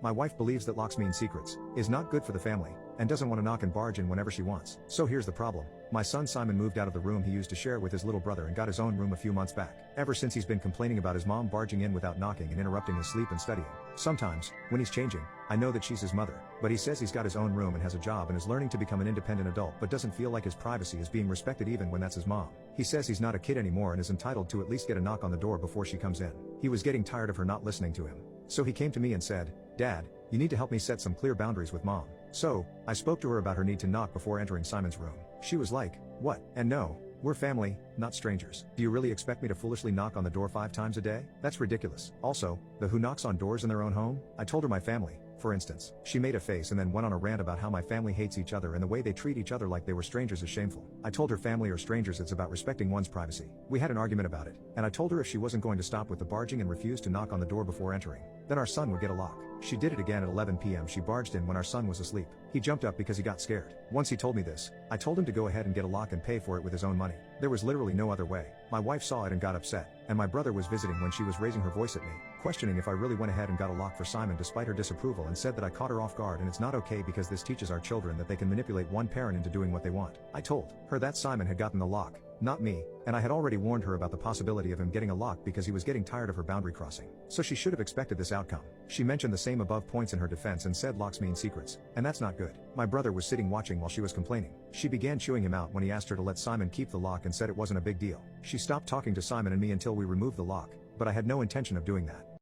My wife believes that locks mean secrets, is not good for the family, and doesn't want to knock and barge in whenever she wants. So here's the problem. My son Simon moved out of the room he used to share with his little brother and got his own room a few months back. Ever since he's been complaining about his mom barging in without knocking and interrupting his sleep and studying. Sometimes, when he's changing, I know that she's his mother, but he says he's got his own room and has a job and is learning to become an independent adult but doesn't feel like his privacy is being respected even when that's his mom. He says he's not a kid anymore and is entitled to at least get a knock on the door before she comes in. He was getting tired of her not listening to him. So he came to me and said, "Dad, you need to help me set some clear boundaries with mom." So, I spoke to her about her need to knock before entering Simon's room. She was like, "What? And no, we're family, not strangers. Do you really expect me to foolishly knock on the door 5 times a day? That's ridiculous." Also, the who knocks on doors in their own home? I told her my family, for instance. She made a face and then went on a rant about how my family hates each other and the way they treat each other like they were strangers is shameful. I told her family or strangers it's about respecting one's privacy. We had an argument about it, and I told her if she wasn't going to stop with the barging and refuse to knock on the door before entering, then our son would get a lock. She did it again at 11 p.m. She barged in when our son was asleep. He jumped up because he got scared. Once he told me this, I told him to go ahead and get a lock and pay for it with his own money. There was literally no other way. My wife saw it and got upset, and my brother was visiting when she was raising her voice at me, questioning if I really went ahead and got a lock for Simon despite her disapproval, and said that I caught her off guard and it's not okay because this teaches our children that they can manipulate one parent into doing what they want. I told her that Simon had gotten the lock, not me, and I had already warned her about the possibility of him getting a lock because he was getting tired of her boundary crossing. So she should have expected this outcome. She mentioned the same above points in her defense and said locks mean secrets, and that's not good. My brother was sitting watching while she was complaining. She began chewing him out when he asked her to let Simon keep the lock and said it wasn't a big deal. She stopped talking to Simon and me until we removed the lock, but I had no intention of doing that.